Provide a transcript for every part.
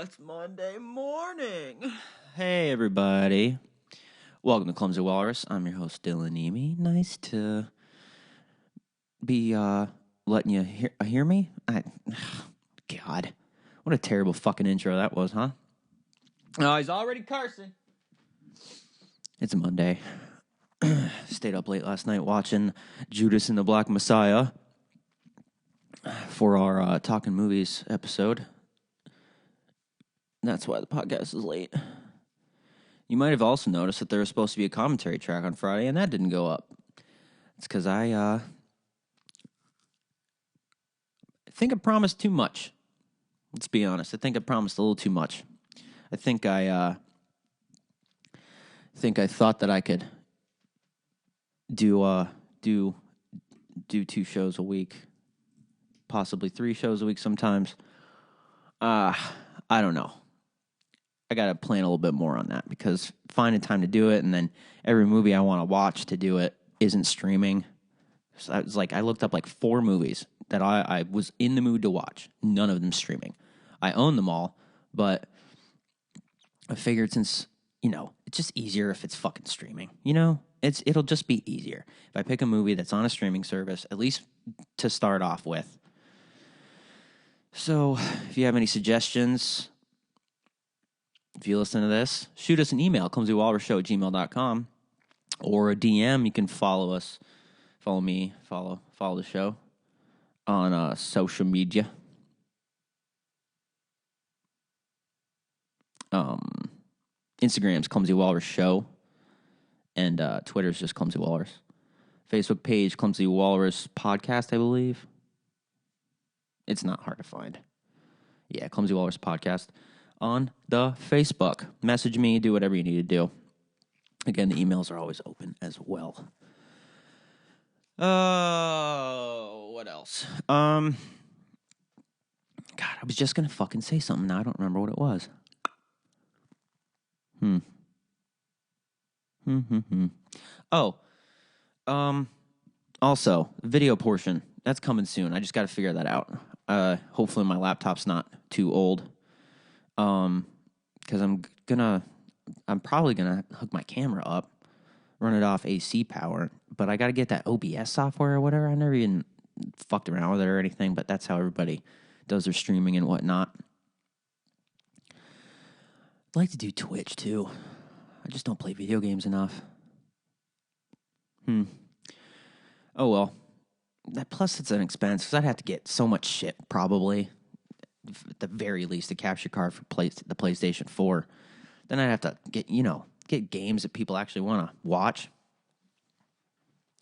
it's Monday morning. Hey, everybody. Welcome to Clumsy, Walrus. I'm your host, Dylan Niemi. Nice to be letting you hear me. God, what a terrible fucking intro that was, huh? Oh, he's already cursing. It's a Monday. Stayed up late last night watching Judas and the Black Messiah for our Talking Movies episode. That's why the podcast is late. You might have also noticed that there was supposed to be a commentary track on Friday, and that didn't go up. It's because I think I promised too much. Let's be honest. I think I promised a little too much. I think I thought that I could do 2 shows a week, possibly 3 shows a week sometimes. I don't know. I got to plan a little bit more on that because finding time to do it and then every movie I want to watch to do it isn't streaming. So I looked up like 4 movies that I was in the mood to watch. None of them streaming. I own them all, but I figured since, it's just easier if it's fucking streaming, it'll just be easier. If I pick a movie that's on a streaming service, at least to start off with. So if you have any suggestions, if you listen to this, shoot us an email, clumsywalrusshow@gmail.com, or a DM. You can follow us, follow me, follow the show on social media. Instagram's Clumsy Walrus Show, and Twitter's just Clumsy Walrus. Facebook page, Clumsy Walrus Podcast, I believe. It's not hard to find. Yeah, Clumsy Walrus Podcast on the Facebook. Message me, do whatever you need to do. Again, the emails are always open as well. What else? God, I was just gonna fucking say something. Now I don't remember what it was. Also, video portion. That's coming soon. I just got to figure that out. Hopefully my laptop's not too old. Because I'm probably gonna hook my camera up, run it off AC power, but I got to get that OBS software or whatever. I never even fucked around with it or anything, but that's how everybody does their streaming and whatnot. I'd like to do Twitch too. I just don't play video games enough. Oh well. Plus it's an expense because I'd have to get so much shit probably. At the very least, a capture card for the PlayStation 4. Then I'd have to get games that people actually want to watch.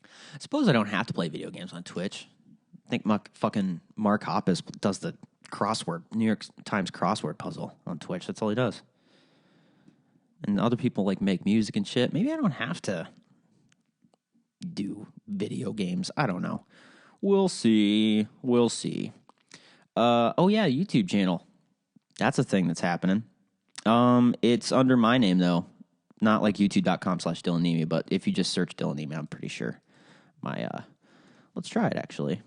I suppose I don't have to play video games on Twitch. I think fucking Mark Hoppus does the New York Times crossword puzzle on Twitch. That's all he does. And other people make music and shit. Maybe I don't have to do video games. I don't know. We'll see. YouTube channel. That's a thing that's happening. It's under my name, though. Not like youtube.com/Dylan Niemi, but if you just search Dylan Niemi, I'm pretty sure. Let's try it, actually.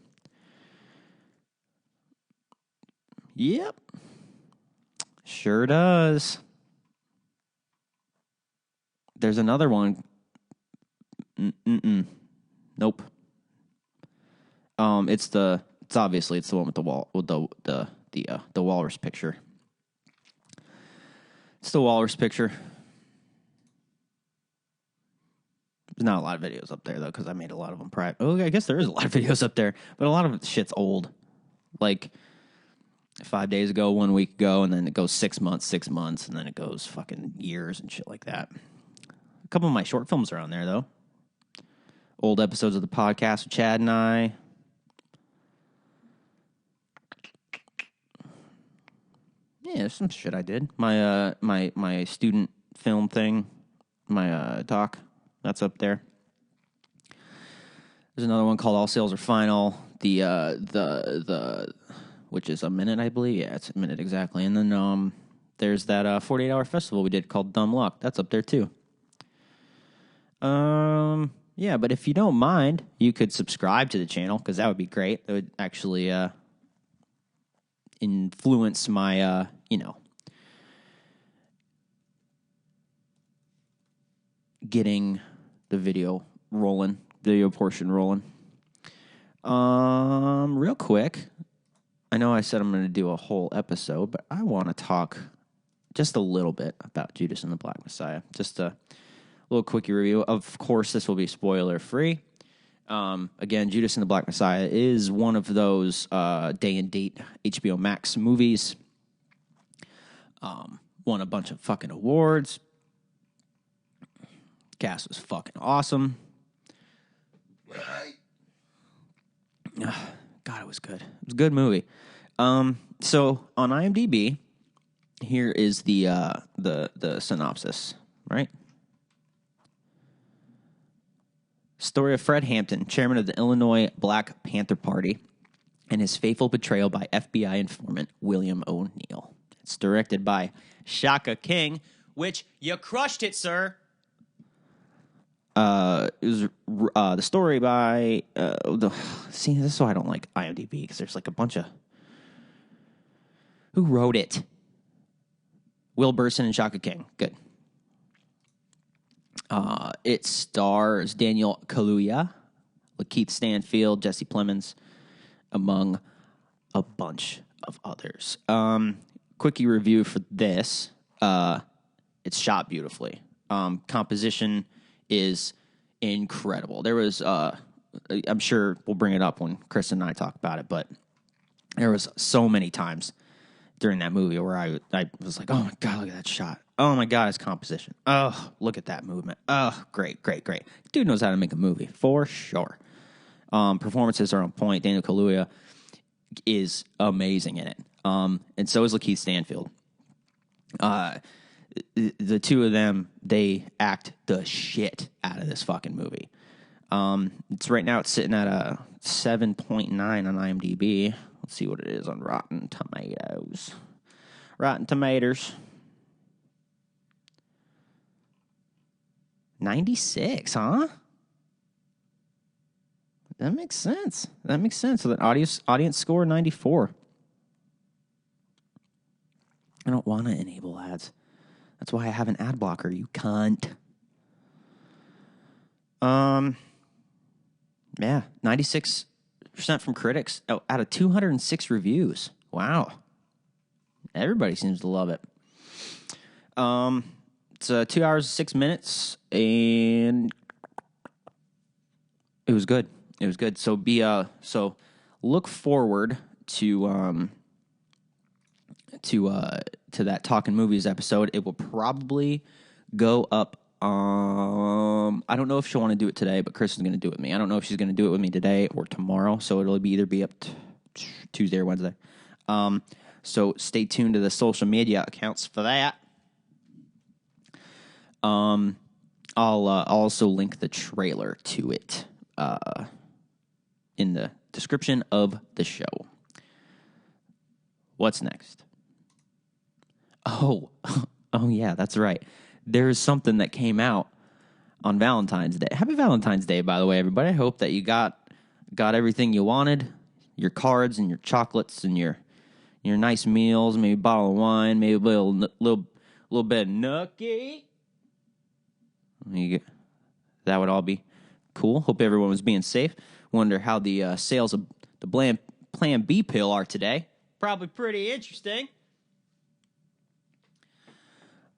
Yep. Sure does. There's another one. Nope. It's obviously the one with the walrus picture. It's the walrus picture. There's not a lot of videos up there though, because I made a lot of them private. Oh, I guess there is a lot of videos up there, but a lot of shit's old. Like 5 days ago, 1 week ago, and then it goes 6 months, and then it goes fucking years and shit like that. A couple of my short films are on there though. Old episodes of the podcast with Chad and I. Yeah, there's some shit I did. My student film thing, my doc, that's up there. There's another one called All Sales Are Final. The which is a minute, I believe. Yeah, it's a minute exactly. And then there's that 48-hour festival we did called Dumb Luck. That's up there too. Yeah, but if you don't mind, you could subscribe to the channel because that would be great. That would actually influence my getting the video portion rolling. Real quick, I know I said I'm going to do a whole episode, but I want to talk just a little bit about Judas and the Black Messiah. Just a little quickie review. Of course, this will be spoiler-free. Again, Judas and the Black Messiah is one of those day-and-date HBO Max movies. Won a bunch of fucking awards. Cast was fucking awesome. God, it was good. It was a good movie. So on IMDb, here is the synopsis, right? Story of Fred Hampton, chairman of the Illinois Black Panther Party, and his faithful betrayal by FBI informant William O'Neill. It's directed by Shaka King, which you crushed it, sir. It was the story by see, this is why I don't like IMDb, because there's like a bunch of who wrote it. Will Burson and Shaka King. Good. It stars Daniel Kaluuya, Lakeith Stanfield, Jesse Plemons, among a bunch of others. Quickie review for this. It's shot beautifully. Composition is incredible. There was, I'm sure we'll bring it up when Chris and I talk about it, but there was so many times during that movie where I was like, oh my God, look at that shot. Oh my God, his composition. Oh, look at that movement. Oh, great. Dude knows how to make a movie, for sure. Performances are on point. Daniel Kaluuya is amazing in it. And so is Lakeith Stanfield. The two of them, they act the shit out of this fucking movie. It's right now, it's sitting at a 7.9 on IMDb. Let's see what it is on Rotten Tomatoes. Rotten Tomatoes. 96, huh? That makes sense. So the audience score 94. I don't want to enable ads. That's why I have an ad blocker, you cunt. Yeah, 96% from critics out of 206 reviews. Wow. Everybody seems to love it. It's 2 hours and 6 minutes, and it was good. So look forward to that Talking Movies episode. It will probably go up. I don't know if she'll want to do it today, but Chris is going to do it with me. I don't know if she's going to do it with me today or tomorrow, so it'll either be up Tuesday or Wednesday. So stay tuned to the social media accounts for that. I'll also link the trailer to it in the description of the show. What's next? Oh yeah, that's right. There's something that came out on Valentine's Day. Happy Valentine's Day, by the way, everybody. I hope that you got everything you wanted, your cards and your chocolates and your nice meals, maybe a bottle of wine, maybe a little bit of nookie. That would all be cool. Hope everyone was being safe. Wonder how the sales of the Plan B pill are today. Probably pretty interesting.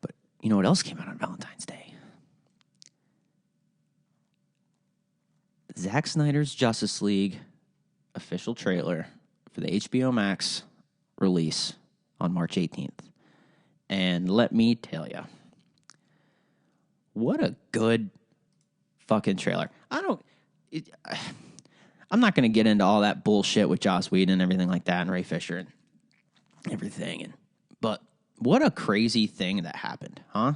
But you know what else came out on Valentine's Day? Zack Snyder's Justice League official trailer for the HBO Max release on March 18th. And let me tell you, what a good fucking trailer. I'm not going to get into all that bullshit with Joss Whedon and everything like that and Ray Fisher and everything. But what a crazy thing that happened, huh?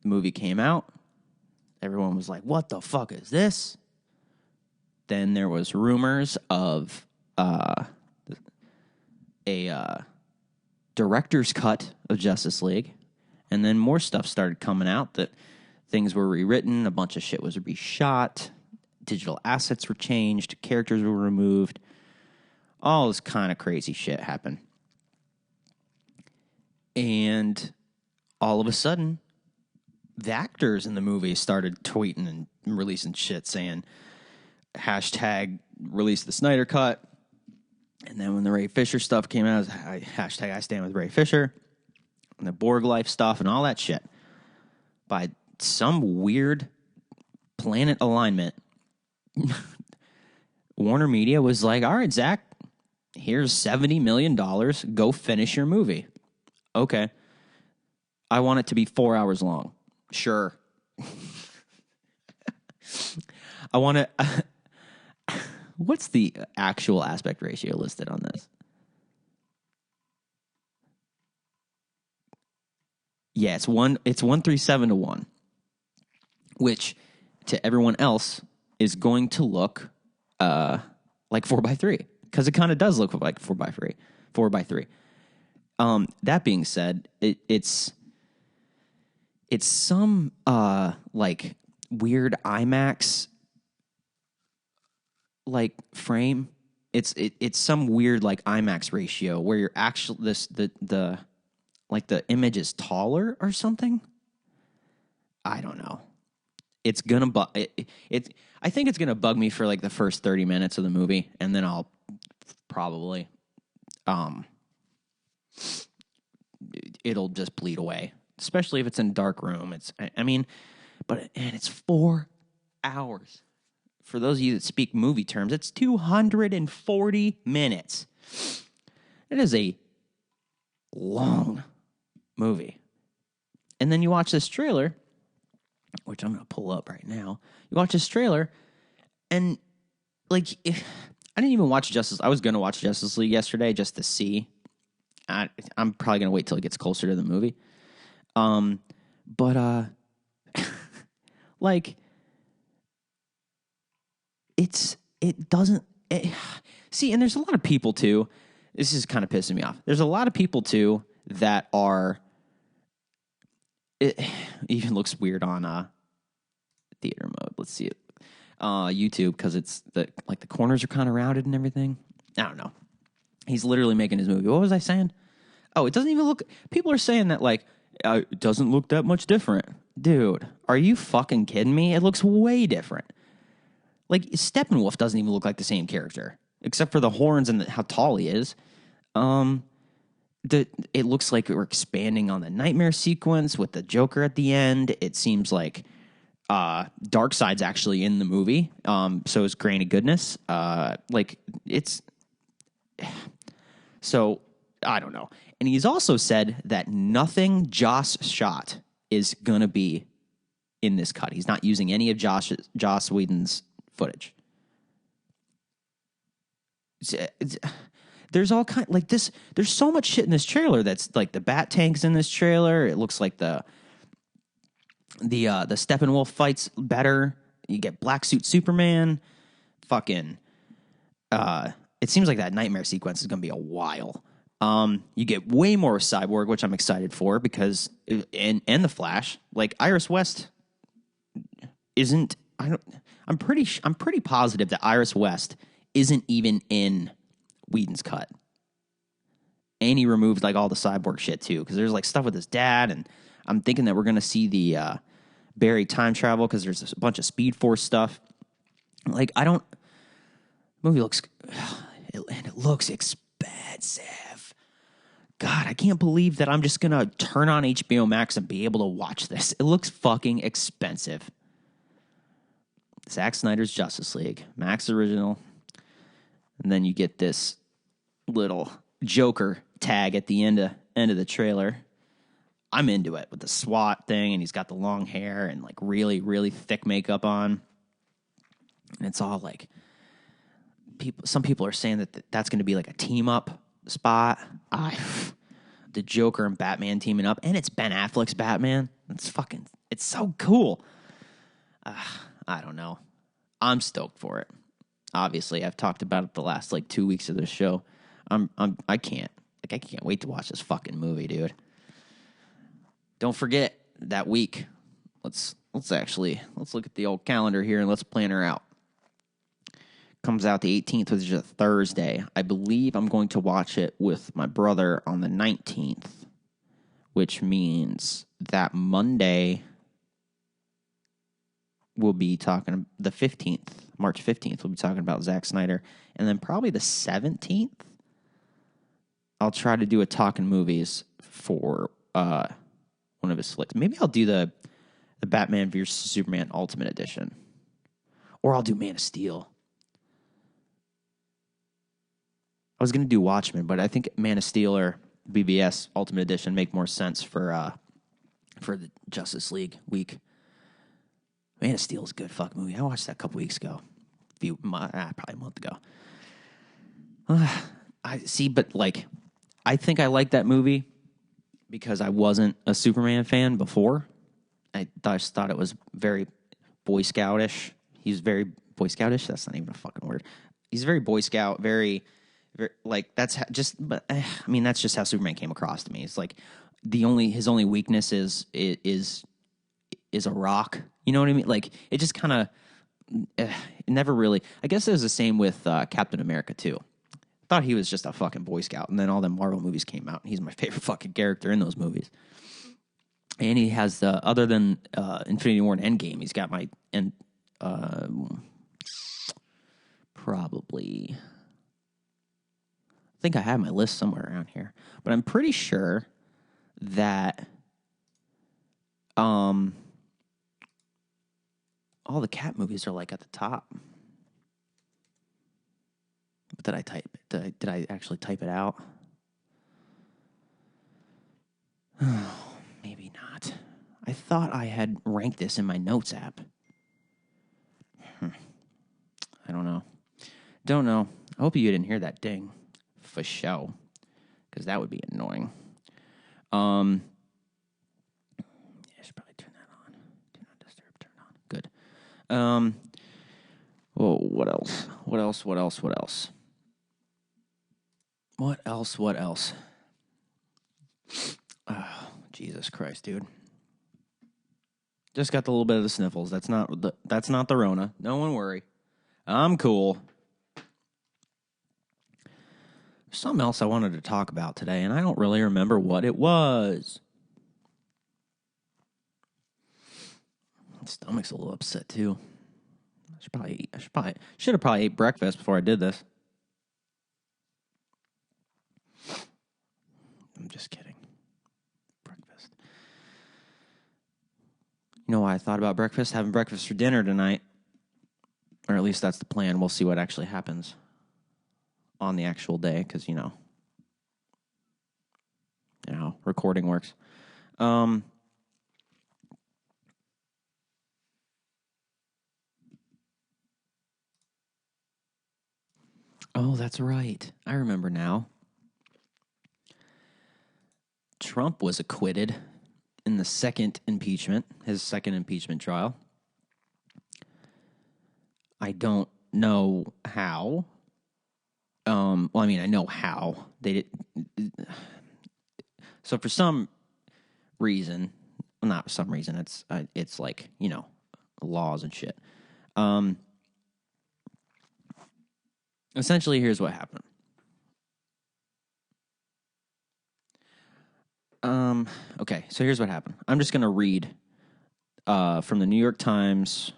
The movie came out. Everyone was like, what the fuck is this? Then there was rumors of a director's cut of Justice League. And then more stuff started coming out that things were rewritten, a bunch of shit was reshot, digital assets were changed, characters were removed. All this kind of crazy shit happened. And all of a sudden, the actors in the movie started tweeting and releasing shit saying, hashtag release the Snyder Cut. And then when the Ray Fisher stuff came out, it was hashtag I stand with Ray Fisher. And the Borg life stuff and all that shit. By some weird planet alignment, Warner Media was like, all right, Zach, here's $70 million. Go finish your movie. Okay. I want it to be 4 hours long. Sure. I want to... What's the actual aspect ratio listed on this? Yeah, it's 137 to 1, which to everyone else is going to look like 4:3, because it kind of does look like 4:3. 4:3. That being said, it's some like weird IMAX like frame. It's some weird like IMAX ratio where you're actually the like the image is taller or something. I don't know. It's gonna I think it's gonna bug me for like the first 30 minutes of the movie, and then I'll probably it'll just bleed away. Especially if it's in a dark room. It's 4 hours. For those of you that speak movie terms, it's 240 minutes. It is a long movie. And then you watch this trailer, which I'm going to pull up right now. You watch this trailer, and like, I didn't even watch Justice. I was going to watch Justice League yesterday just to see. I'm probably going to wait till it gets closer to the movie. Like, see, and there's a lot of people too. This is kind of pissing me off. There's a lot of people too that are. It even looks weird on theater mode. Let's see it, YouTube, because it's the corners are kind of rounded and everything. I don't know. He's literally making his movie. What was I saying? Oh, it doesn't even look. People are saying that like it doesn't look that much different, dude. Are you fucking kidding me? It looks way different. Like, Steppenwolf doesn't even look like the same character, except for the horns and how tall he is. It looks like we're expanding on the nightmare sequence with the Joker at the end. It seems like Darkseid's actually in the movie. So is Granny Goodness. So, I don't know. And he's also said that nothing Joss shot is going to be in this cut. He's not using any of Joss Whedon's footage. There's all kind like this. There's so much shit in this trailer that's like the Bat Tank's in this trailer. It looks like the Steppenwolf fights better. You get Black Suit Superman. Fucking. It seems like that nightmare sequence is gonna be a while. You get way more Cyborg, which I'm excited for because and the Flash. Like Iris West isn't. I'm pretty positive that Iris West isn't even in Whedon's cut. And he removed like all the Cyborg shit too, because there's like stuff with his dad, and I'm thinking that we're gonna see the Barry time travel because there's a bunch of Speed Force stuff. Like movie looks it looks expensive. God, I can't believe that I'm just gonna turn on HBO Max and be able to watch this. It looks fucking expensive. Zack Snyder's Justice League, Max original, and then you get this little Joker tag at the end of the trailer. I'm into it with the SWAT thing, and he's got the long hair and like really, really thick makeup on, and it's all like some people are saying that that's going to be like a team up spot. The Joker and Batman teaming up, and it's Ben Affleck's Batman. It's so cool. I don't know. I'm stoked for it. Obviously, I've talked about it the last like 2 weeks of this show. I can't wait to watch this fucking movie, dude. Don't forget that week. Let's look at the old calendar here and let's plan her out. Comes out the 18th, which is a Thursday. I believe I'm going to watch it with my brother on the 19th. which means that Monday we'll be talking the 15th, March 15th, we'll be talking about Zack Snyder. And then probably the 17th, I'll try to do a Talking Movies for one of his flicks. Maybe I'll do the Batman vs. Superman Ultimate Edition. Or I'll do Man of Steel. I was going to do Watchmen, but I think Man of Steel or BVS Ultimate Edition make more sense for the Justice League week. Man of Steel is a good fuck movie. I watched that a couple weeks ago. Probably a month ago. I see, but like, I think I like that movie because I wasn't a Superman fan before. I just thought it was very Boy Scoutish. He's very Boy Scoutish. That's not even a fucking word. He's very Boy Scout, very like that's but I mean that's just how Superman came across to me. It's like his only weakness is a rock. You know what I mean? Like it just kind of it never really. I guess it was the same with Captain America too. Thought he was just a fucking Boy Scout, and then all the Marvel movies came out, and he's my favorite fucking character in those movies. And he has other than Infinity War and Endgame, he's got probably. I think I have my list somewhere around here, but I'm pretty sure that all the Cat movies are like at the top. Did I type it? Did I actually type it out? Maybe not. I thought I had ranked this in my notes app. I don't know. Don't know. I hope you didn't hear that ding. For show. Because that would be annoying. I should probably turn that on. Do not disturb, turn on. Good. Well, what else? What else? Oh, Jesus Christ, dude. Just got a little bit of the sniffles. That's not the Rona. No one worry. I'm cool. There's something else I wanted to talk about today, and I don't really remember what it was. My stomach's a little upset too. I should have probably ate breakfast before I did this. I'm just kidding. Breakfast. You know why I thought about breakfast? Having breakfast for dinner tonight. Or at least that's the plan. We'll see what actually happens on the actual day, because, you know how recording works. Oh, that's right. I remember now. Trump was acquitted in the second impeachment, his second impeachment trial. I don't know how. Well, I mean, I know how. They did. So for some reason, well, not for some reason, it's like, laws and shit. Essentially, here's what happened. Okay, so here's what happened. I'm just going to read from the New York Times.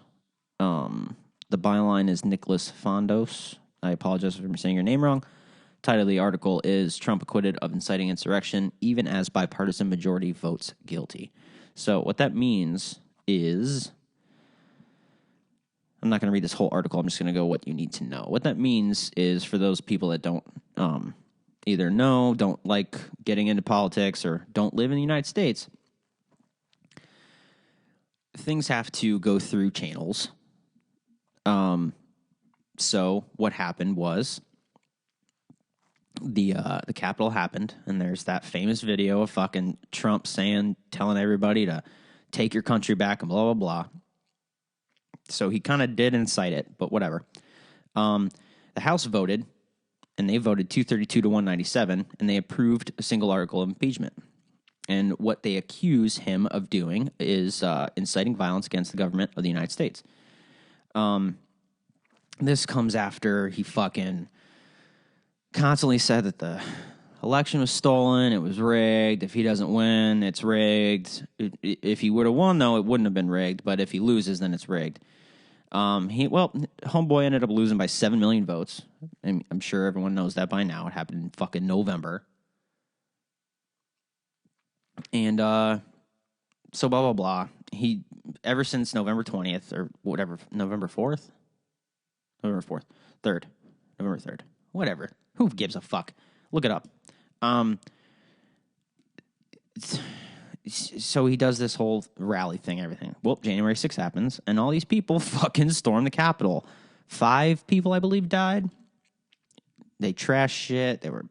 The byline is Nicholas Fondos. I apologize if I'm saying your name wrong. Title of the article is Trump acquitted of inciting insurrection, even as bipartisan majority votes guilty. So what that means is, I'm not going to read this whole article. I'm just going to go what you need to know. What that means is, for those people that don't either know, don't like getting into politics, or don't live in the United States, things have to go through channels. So what happened was the Capitol happened, and there's that famous video of fucking Trump telling everybody to take your country back and blah, blah, blah. So he kind of did incite it, but whatever. The House voted, and they voted 232 to 197, and they approved a single article of impeachment. And what they accuse him of doing is inciting violence against the government of the United States. This comes after he fucking constantly said that the election was stolen. It was rigged. If he doesn't win, it's rigged. If he would have won, though, it wouldn't have been rigged. But if he loses, then it's rigged. Homeboy ended up losing by 7 million votes. And I'm sure everyone knows that by now. It happened in fucking November. And so blah, blah, blah. He, ever since November 20th or whatever, November 4th? November 4th. 3rd. November 3rd. Whatever. Who gives a fuck? Look it up. So he does this whole rally thing, everything. Well, January 6th happens, and all these people fucking storm the Capitol. 5 people, I believe, died. They trashed shit. They were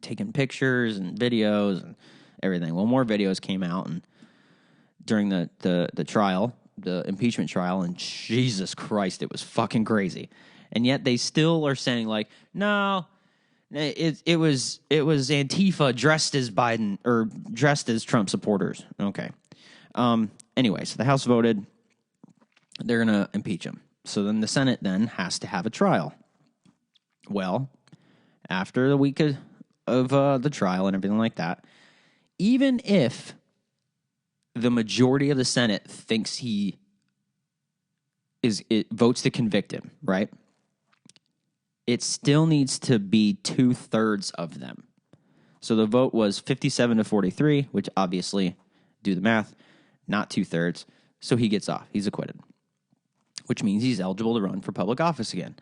taking pictures and videos and everything. Well, more videos came out and during the trial, the impeachment trial, and Jesus Christ, it was fucking crazy. And yet they still are saying, like, no, it was Antifa dressed as Biden or dressed as Trump supporters. Okay. Anyway, so the House voted they're going to impeach him. So then the Senate then has to have a trial. Well, after the week of the trial and everything like that, even if the majority of the Senate thinks it votes to convict him, right? It still needs to be 2/3 of them. So the vote was 57 to 43, which obviously, do the math, not 2/3. So he gets off. He's acquitted, which means he's eligible to run for public office again.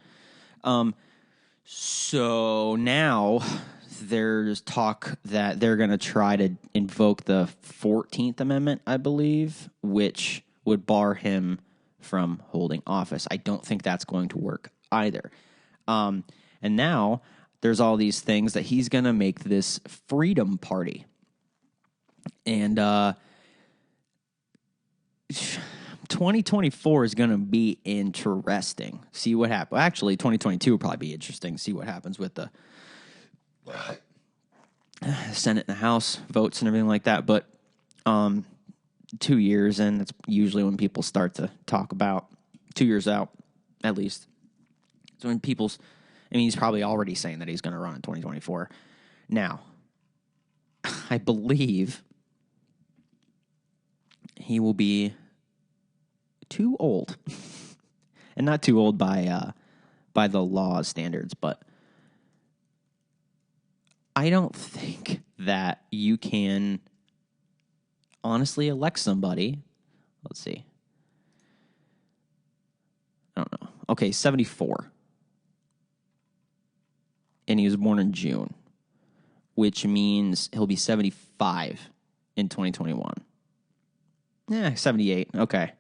So now there's talk that they're going to try to invoke the 14th Amendment, I believe, which would bar him from holding office. I don't think that's going to work either. And now there's all these things that he's going to make this freedom party. And 2024 is going to be interesting. See what happens. Actually, 2022 will probably be interesting. See what happens with the Senate and the House votes and everything like that. But 2 years in, that's usually when people start to talk about 2 years out, at least. So when he's probably already saying that he's going to run in 2024. Now, I believe he will be too old. And not too old by the law standards, but I don't think that you can honestly elect somebody. Let's see. I don't know. Okay, 74. And he was born in June, which means he'll be 75 in 2021. 78. Okay.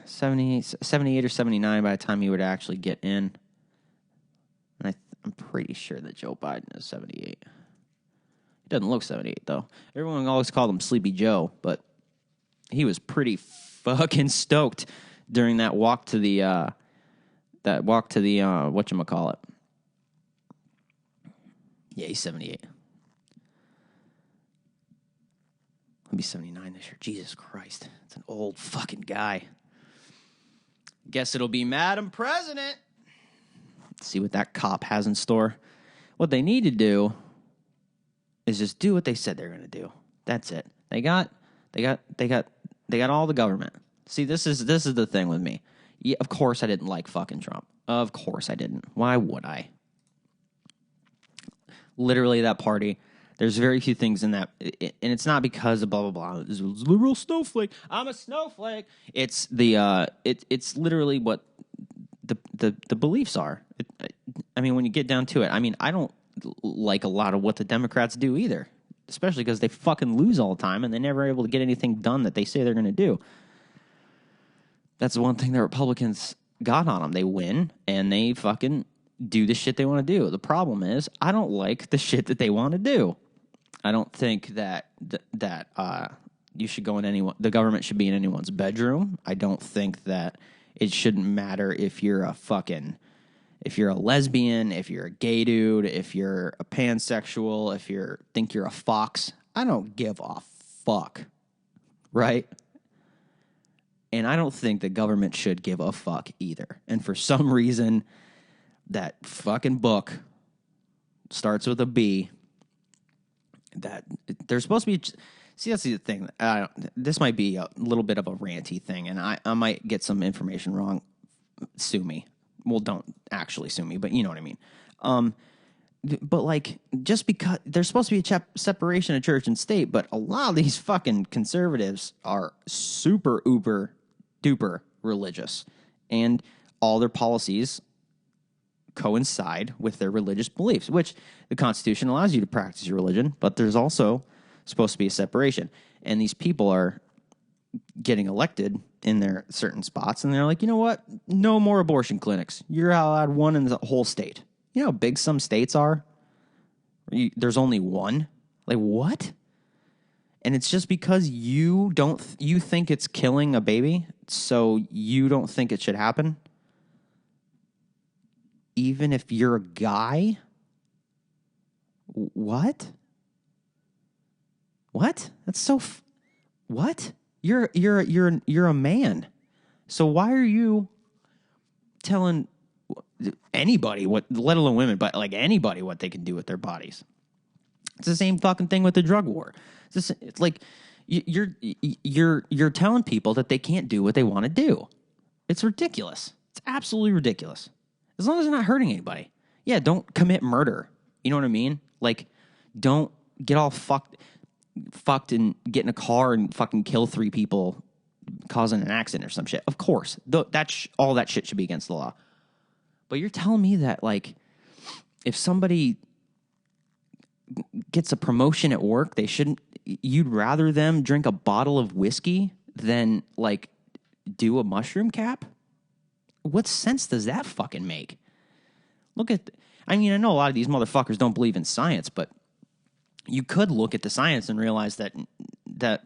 78 or 79 by the time he would actually get in. And I'm pretty sure that Joe Biden is 78. He doesn't look 78, though. Everyone always called him Sleepy Joe, but he was pretty fucking stoked during that walk to the whatchamacallit. Yeah, he's 78. He'll be 79 this year. Jesus Christ. It's an old fucking guy. Guess it'll be Madam President. Let's see what that cop has in store. What they need to do is just do what they said they're going to do. That's it. They got all the government. See, this is the thing with me. Yeah, of course I didn't like fucking Trump. Of course I didn't. Why would I? Literally, that party, there's very few things in that, and it's not because of blah, blah, blah. It's a liberal snowflake. I'm a snowflake. It's it's literally what the beliefs are. I mean, when you get down to it, I mean, I don't like a lot of what the Democrats do either, especially because they fucking lose all the time and they're never able to get anything done that they say they're going to do. That's the one thing the Republicans got on them. They win, and they fucking do the shit they want to do. The problem is, I don't like the shit that they want to do. I don't think that you should go in the government should be in anyone's bedroom. I don't think that it shouldn't matter if you're a lesbian, if you're a gay dude, if you're a pansexual, if think you're a fox. I don't give a fuck, right? And I don't think the government should give a fuck either. And for some reason, that fucking book starts with a B. That they're supposed to be. See, that's the thing. This might be a little bit of a ranty thing, and I might get some information wrong. Sue me. Well, don't actually sue me, but you know what I mean. But like, just because there's supposed to be a separation of church and state, but a lot of these fucking conservatives are super uber duper religious, and all their policies coincide with their religious beliefs, which the Constitution allows you to practice your religion, but there's also supposed to be a separation. And these people are getting elected in their certain spots, and they're like, you know what? No more abortion clinics. You're allowed one in the whole state. You know how big some states are? There's only one? Like, what? And it's just because you think it's killing a baby, so you don't think it should happen? Even if you're a guy? What? What? That's so... What? You're a man. So why are you telling anybody what, let alone women, but like anybody what they can do with their bodies? It's the same fucking thing with the drug war. It's like you're telling people that they can't do what they want to do. It's ridiculous. It's absolutely ridiculous. As long as they're not hurting anybody. Yeah, don't commit murder. You know what I mean? Like, don't get all fucked and get in a car and fucking kill 3 people causing an accident or some shit. Of course. All that shit should be against the law. But you're telling me that, like, if somebody gets a promotion at work, you'd rather them drink a bottle of whiskey than, like, do a mushroom cap? What sense does that fucking make? I know a lot of these motherfuckers don't believe in science, but you could look at the science and realize that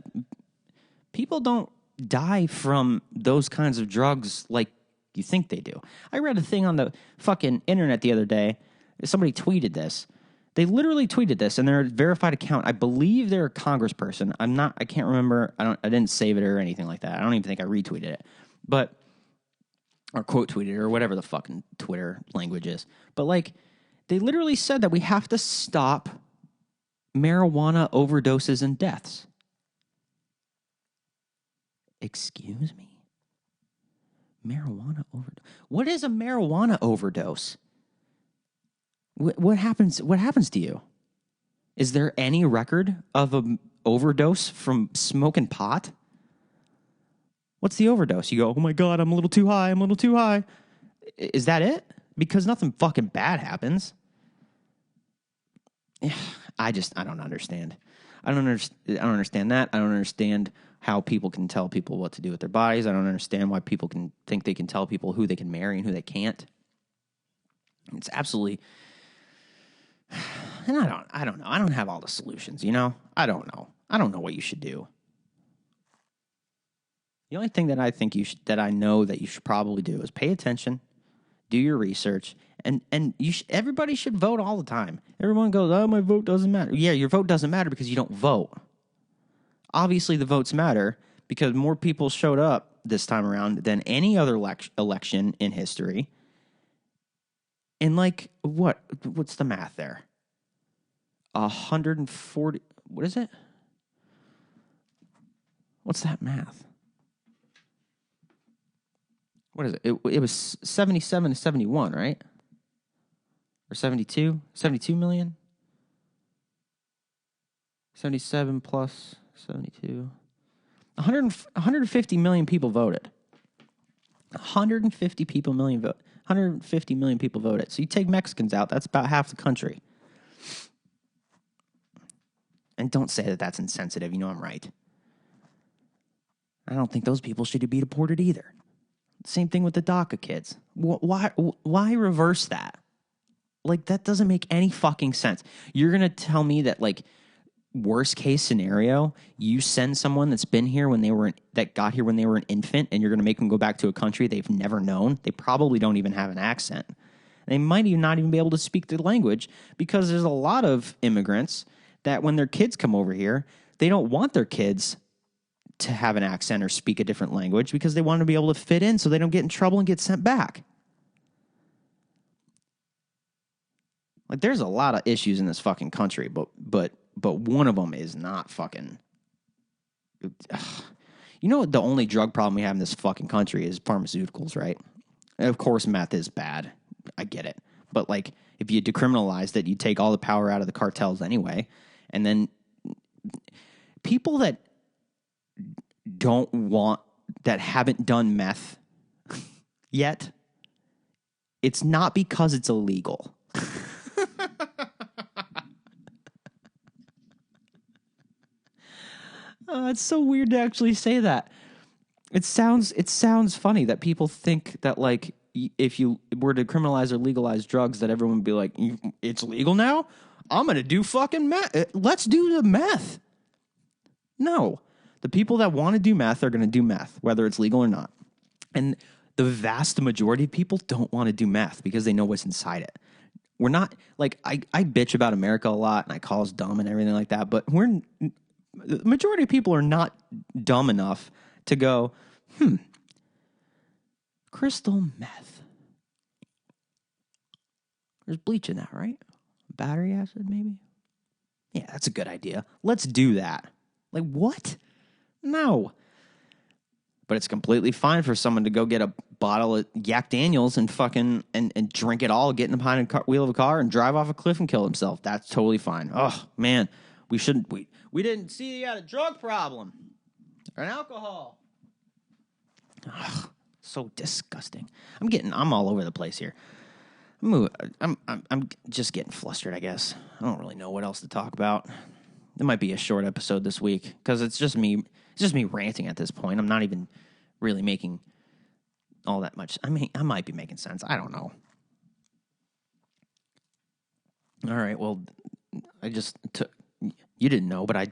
people don't die from those kinds of drugs like you think they do. I read a thing on the fucking internet the other day. Somebody tweeted this. They literally tweeted this, and they're a verified account. I believe they're a congressperson. I can't remember. I didn't save it or anything like that. I don't even think I retweeted it. Or quote tweeted it or whatever the fucking Twitter language is. But like, they literally said that we have to stop marijuana overdoses and deaths. Excuse me? Marijuana overdose? What is a marijuana overdose? What happens to you? Is there any record of an overdose from smoking pot? What's the overdose? You go, oh my God, I'm a little too high. Is that it? Because nothing fucking bad happens. I don't understand. I don't understand that. I don't understand how people can tell people what to do with their bodies. I don't understand why people can think they can tell people who they can marry and who they can't. It's absolutely... And I don't know. I don't have all the solutions, you know? I don't know. I don't know what you should do. The only thing that I think that I know that you should probably do is pay attention, do your research, and everybody should vote all the time. Everyone goes, oh, my vote doesn't matter. Yeah, your vote doesn't matter because you don't vote. Obviously, the votes matter because more people showed up this time around than any other election in history. And like, what's the math there? 140, what is it? What's that math? What is it? It was 77 to 71, right? Or 72? 72 million? 77 plus 72. 150 million people voted. 150 million people voted. So you take Mexicans out, that's about half the country. And don't say that that's insensitive. You know I'm right. I don't think those people should be deported either. Same thing with the DACA kids. Why reverse that? Like, that doesn't make any fucking sense. You're going to tell me that, like, worst case scenario, you send someone that's been here that got here when they were an infant, and you're going to make them go back to a country they've never known. They probably don't even have an accent. They might even not even be able to speak the language, because there's a lot of immigrants that when their kids come over here, they don't want their kids to have an accent or speak a different language because they want to be able to fit in so they don't get in trouble and get sent back. Like, there's a lot of issues in this fucking country, but one of them is not fucking. You know, the only drug problem we have in this fucking country is pharmaceuticals, right? And of course, meth is bad. I get it. But, like, if you decriminalized it, you take all the power out of the cartels anyway. And then people that haven't done meth yet, it's not because it's illegal. It's so weird to actually say that. It sounds funny that people think that, like, if you were to criminalize or legalize drugs, that everyone would be like, it's legal now? I'm going to do fucking meth. Let's do the meth. No. The people that want to do meth are going to do meth, whether it's legal or not. And the vast majority of people don't want to do meth because they know what's inside it. We're not, like, I bitch about America a lot, and I call us dumb and everything like that, but the majority of people are not dumb enough to go, crystal meth. There's bleach in that, right? Battery acid, maybe? Yeah, that's a good idea. Let's do that. Like, what? No. But it's completely fine for someone to go get a bottle of Jack Daniels and fucking and drink it all, get in behind the wheel of a car and drive off a cliff and kill himself. That's totally fine. Oh, man. We didn't see he had a drug problem or an alcohol. Ugh, so disgusting. I'm all over the place here. I'm just getting flustered, I guess. I don't really know what else to talk about. It might be a short episode this week because it's just me ranting at this point. I'm not even really making all that much. I mean, I might be making sense. I don't know. All right, well, you didn't know, but I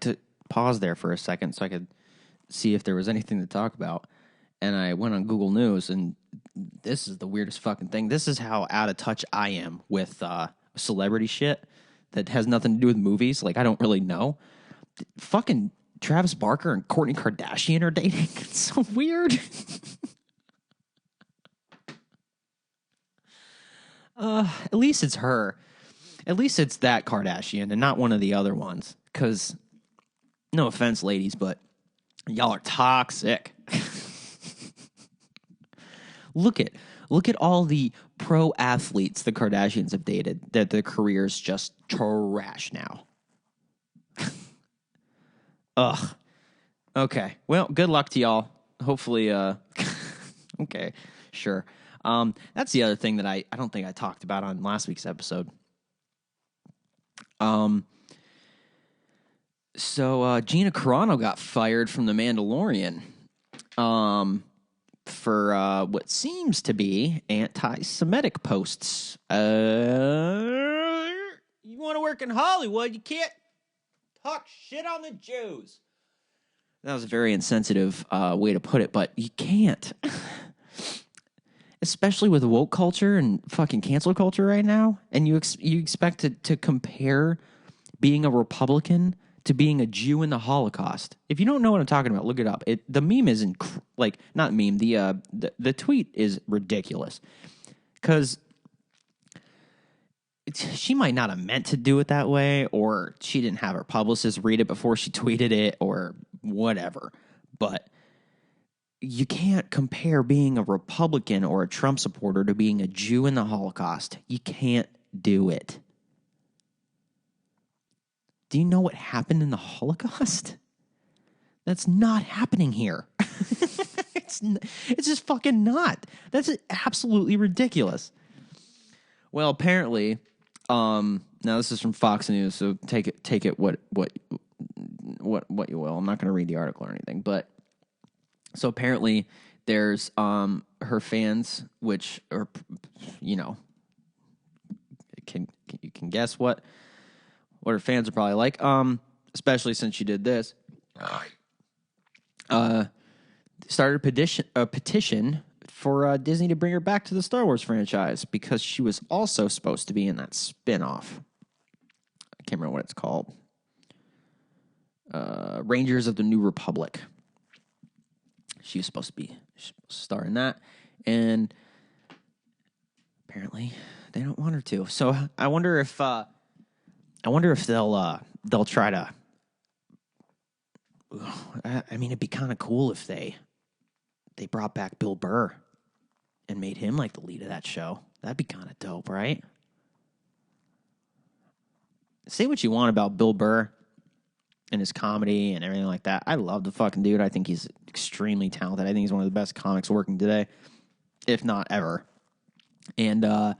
paused there for a second so I could see if there was anything to talk about. And I went on Google News, and this is the weirdest fucking thing. This is how out of touch I am with celebrity shit that has nothing to do with movies. Like, I don't really know. Fucking Travis Barker and Kourtney Kardashian are dating. It's so weird. At least it's her. At least it's that Kardashian and not one of the other ones. Because, no offense, ladies, but y'all are toxic. Look at all the pro athletes the Kardashians have dated that their careers just trash now. Ugh. Okay. Well, good luck to y'all. Hopefully, okay, sure. That's the other thing that I don't think I talked about on last week's episode. So Gina Carrano got fired from The Mandalorian. For what seems to be anti-Semitic posts. You want to work in Hollywood, you can't talk shit on the Jews. That was a very insensitive way to put it, but you can't. Especially with woke culture and fucking cancel culture right now, and you expect to compare being a Republican to being a Jew in the Holocaust. If you don't know what I'm talking about, look it up. The meme is not meme. The tweet is ridiculous because she might not have meant to do it that way, or she didn't have her publicist read it before she tweeted it, or whatever. But you can't compare being a Republican or a Trump supporter to being a Jew in the Holocaust. You can't do it. Do you know what happened in the Holocaust? That's not happening here. It's just fucking not. That's absolutely ridiculous. Well, apparently, now this is from Fox News, so take it what you will. I'm not going to read the article or anything, but so apparently there's her fans, which are, you know, you can guess what her fans are probably like, especially since she did this. Started a petition for Disney to bring her back to the Star Wars franchise because she was also supposed to be in that spin-off. I can't remember what it's called. Rangers of the New Republic. She was supposed to star in that, and apparently They don't want her to. So I wonder if they'll try to. I mean, it'd be kind of cool if they brought back Bill Burr and made him like the lead of that show. That'd be kind of dope, right? Say what you want about Bill Burr and his comedy and everything like that. I love the fucking dude. I think he's extremely talented. I think he's one of the best comics working today, if not ever. And all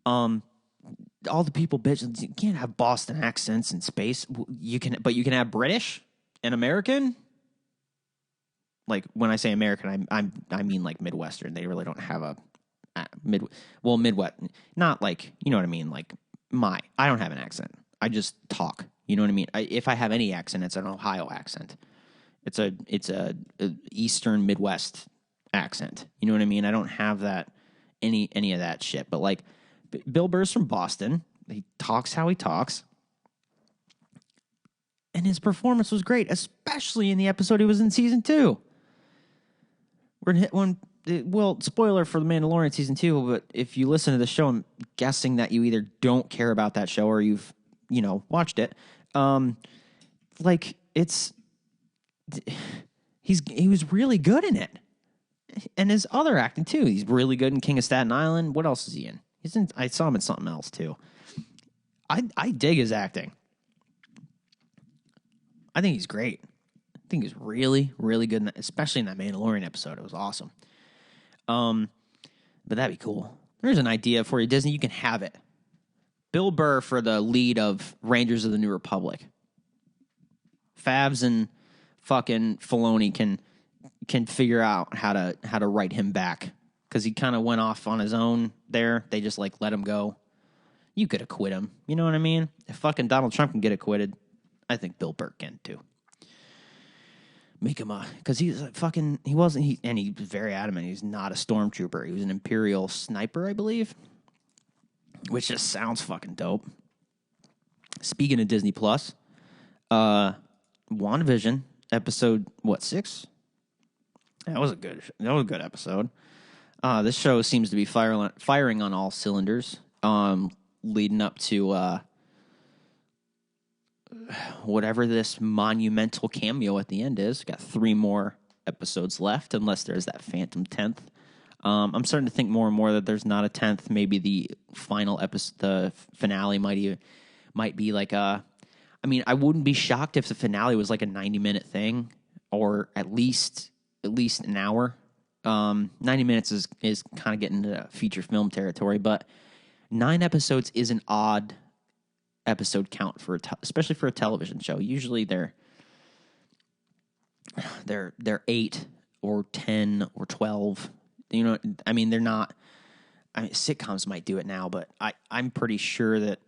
the people bitch. You can't have Boston accents in space. You can, but you can have British and American. Like when I say American, I mean like Midwestern. They really don't have a Midwest. Not like, you know what I mean. Like I don't have an accent. I just talk. You know what I mean. If I have any accent, it's an Ohio accent. It's a Eastern Midwest accent. You know what I mean. I don't have that any of that shit. But like Bill Burr's from Boston. He talks how he talks. And his performance was great, especially in the episode he was in season 2. Well, spoiler for The Mandalorian season 2, but if you listen to the show, I'm guessing that you either don't care about that show or you've, watched it. He was really good in it. And his other acting too. He's really good in King of Staten Island. What else is he in? I saw him in something else too. I dig his acting. I think he's great. I think he's really, really good, especially in that Mandalorian episode. It was awesome. But that'd be cool. There's an idea for you, Disney. You can have it. Bill Burr for the lead of Rangers of the New Republic. Favs and fucking Filoni can figure out how to write him back because he kind of went off on his own there. They just like let him go. You could acquit him. You know what I mean? If fucking Donald Trump can get acquitted, I think Bill Burr can too. Make him because he's fucking, he was very adamant. He's not a stormtrooper. He was an Imperial sniper, I believe, which just sounds fucking dope. Speaking of Disney Plus, WandaVision episode 6? That was a good episode. This show seems to be firing on all cylinders, leading up to whatever this monumental cameo at the end is. Got 3 more episodes left, unless there's that phantom 10th. I'm starting to think more and more that there's not a 10th. Maybe the final episode, the finale might be like a. I mean, I wouldn't be shocked if the finale was like a 90-minute thing, or at least an hour. 90 minutes is kind of getting into feature film territory, but 9 episodes is an odd episode count especially for a television show. Usually they're 8 or 10 or 12. You know, I mean, they're not. I mean, sitcoms might do it now, but I'm pretty sure that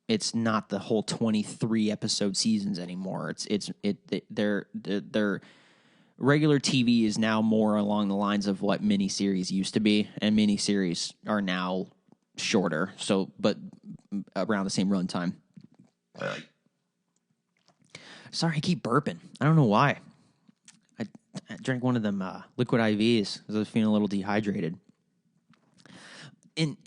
it's not the whole 23 episode seasons anymore. Their regular TV is now more along the lines of what miniseries used to be, and miniseries are now shorter. So, but around the same runtime. Sorry, I keep burping. I don't know why. I drank one of them liquid IVs because I was feeling a little dehydrated. In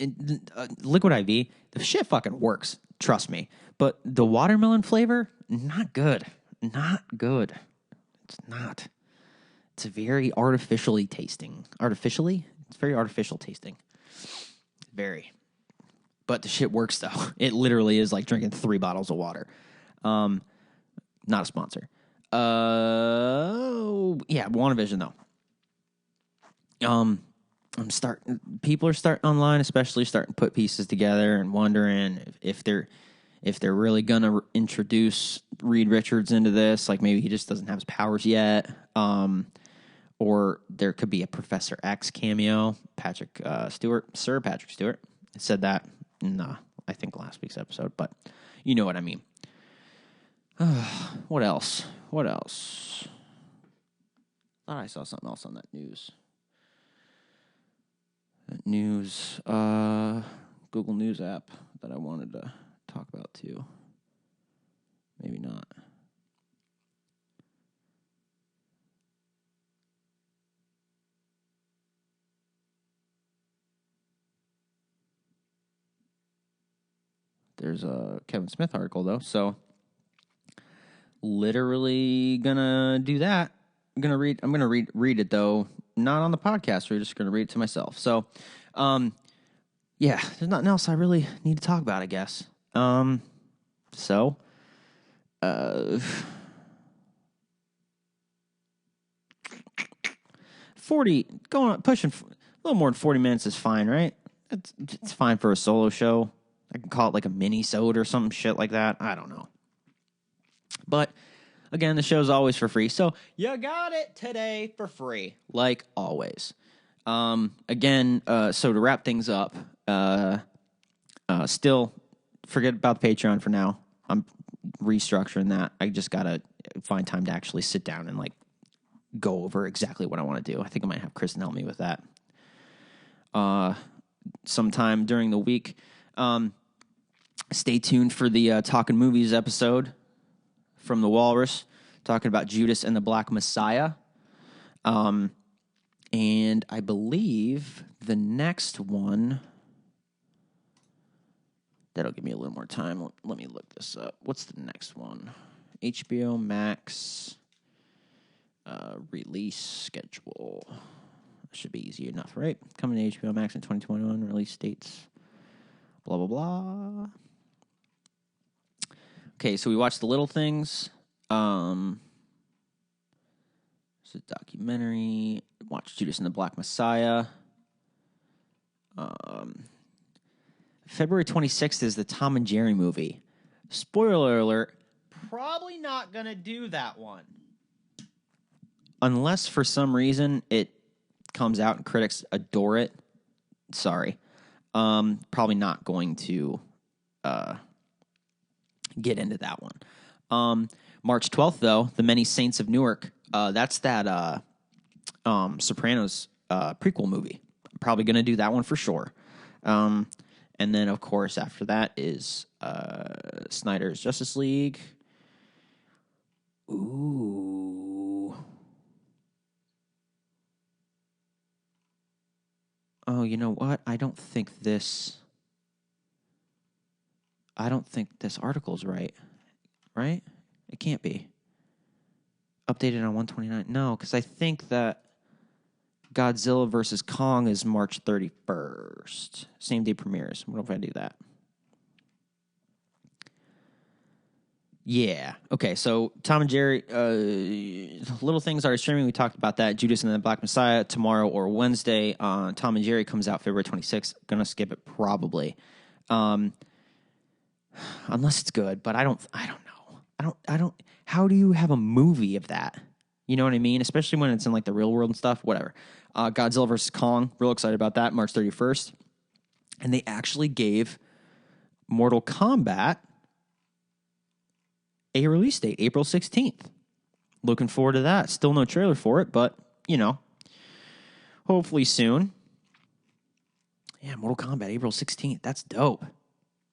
liquid IV, the shit fucking works. Trust me. But the watermelon flavor, not good. Not good. It's not. It's very artificially tasting. Artificially? It's very artificial tasting. Very. But the shit works, though. It literally is like drinking 3 bottles of water. Not a sponsor. Yeah, WandaVision, though. People are starting online, especially starting to put pieces together and wondering if they're really gonna introduce Reed Richards into this. Like maybe he just doesn't have his powers yet. Or there could be a Professor X cameo. Sir Patrick Stewart said that in I think last week's episode, but you know what I mean. What else? Thought I saw something else on that news. Google News app that I wanted to talk about too. Maybe not. There's a Kevin Smith article, though. So, literally gonna do that. I'm gonna read it, though. Not on the podcast. We're just gonna read it to myself. So, yeah, there's nothing else I really need to talk about, I guess. 40, pushing a little more than 40 minutes is fine, right? It's fine for a solo show. I can call it like a mini-sode or some shit like that. I don't know. But, again, the show's always for free. So, you got it today for free, like always. Again, so to wrap things up, still forget about the Patreon for now. I'm restructuring that. I just got to find time to actually sit down and, like, go over exactly what I want to do. I think I might have Kristen help me with that. Sometime during the week. Stay tuned for the Talking Movies episode from the Walrus, talking about Judas and the Black Messiah. And I believe the next one, that'll give me a little more time. Let me look this up. What's the next one? HBO Max release schedule. Should be easy enough, right? Coming to HBO Max in 2021. Release dates. Blah, blah, blah. Okay, so we watched The Little Things. It's a documentary. Watched Judas and the Black Messiah. February 26th is the Tom and Jerry movie. Spoiler alert, probably not going to do that one. Unless for some reason it comes out and critics adore it. Sorry. Probably not going to get into that one. March 12th, though, The Many Saints of Newark. That's that Sopranos prequel movie. I'm probably going to do that one for sure. And then, of course, after that is Snyder's Justice League. Ooh. Oh, you know what? I don't think this article's right. Right? It can't be. Updated on 129. No, because I think that Godzilla vs. Kong is March 31st. Same day premieres. What if I do that? Yeah. Okay, so Tom and Jerry, Little Things are streaming. We talked about that. Judas and the Black Messiah tomorrow or Wednesday. Tom and Jerry comes out February 26th. Gonna skip it probably. Unless it's good, but I don't know. How do you have a movie of that? You know what I mean? Especially when it's in like the real world and stuff, whatever. Godzilla vs. Kong, real excited about that, March 31st. And they actually gave Mortal Kombat a release date, April 16th. Looking forward to that. Still no trailer for it, but, you know, hopefully soon. Yeah, Mortal Kombat, April 16th. That's dope.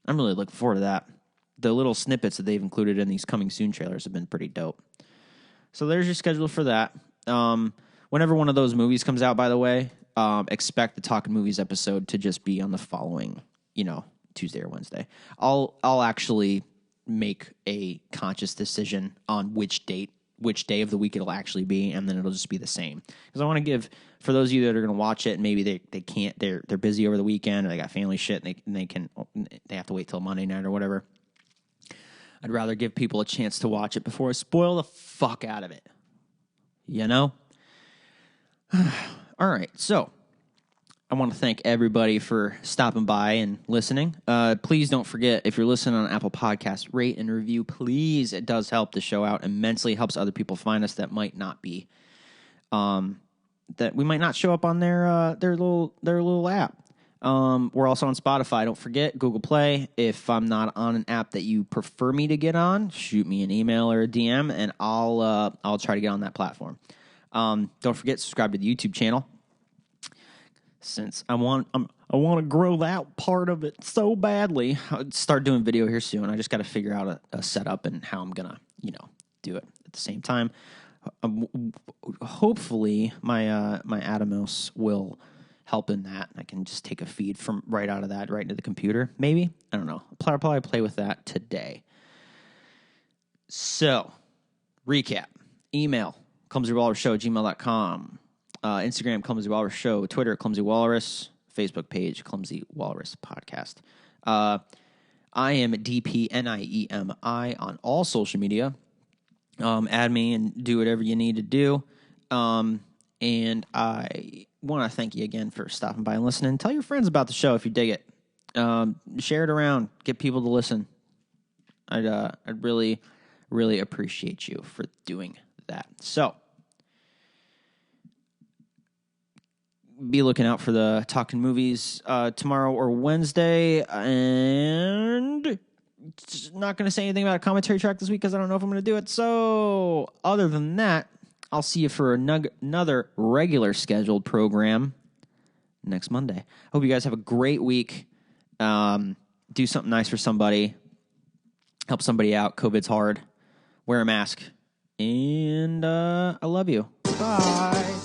I'm really looking forward to that. The little snippets that they've included in these coming soon trailers have been pretty dope. So there's your schedule for that. Whenever one of those movies comes out, by the way, expect the Talking Movies episode to just be on the following, Tuesday or Wednesday. I'll actually make a conscious decision on which day of the week it'll actually be, and then it'll just be the same. Because I want to give, for those of you that are going to watch it, and maybe they can't, they're busy over the weekend, or they got family shit, and they have to wait till Monday night or whatever. I'd rather give people a chance to watch it before I spoil the fuck out of it. You know? All right, so I want to thank everybody for stopping by and listening. Please don't forget, if you're listening on Apple Podcasts, rate and review, please. It does help the show out immensely. It helps other people find us that might not be, that we might not show up on their little app. We're also on Spotify. Don't forget Google Play. If I'm not on an app that you prefer me to get on, shoot me an email or a DM, and I'll try to get on that platform. Don't forget, subscribe to the YouTube channel. Since I want to grow that part of it so badly. I'll start doing video here soon. I just got to figure out a setup and how I'm gonna, do it at the same time. Hopefully, my Atomos will help in that. I can just take a feed from right out of that right into the computer. Maybe. I don't know. I'll probably play with that today. So, recap. Email, clumsywalrusshow@gmail.com. Instagram, Clumsy Walrus Show. Twitter, Clumsy Walrus. Facebook page, Clumsy Walrus Podcast. I am DPNIEMI on all social media. Add me and do whatever you need to do. And I want to thank you again for stopping by and listening. Tell your friends about the show if you dig it. Share it around. Get people to listen. I'd really, really appreciate you for doing that. So, be looking out for the Talking Movies tomorrow or Wednesday. And not going to say anything about a commentary track this week because I don't know if I'm going to do it. So, other than that, I'll see you for another regular scheduled program next Monday. Hope you guys have a great week. Do something nice for somebody. Help somebody out. COVID's hard. Wear a mask. And I love you. Bye.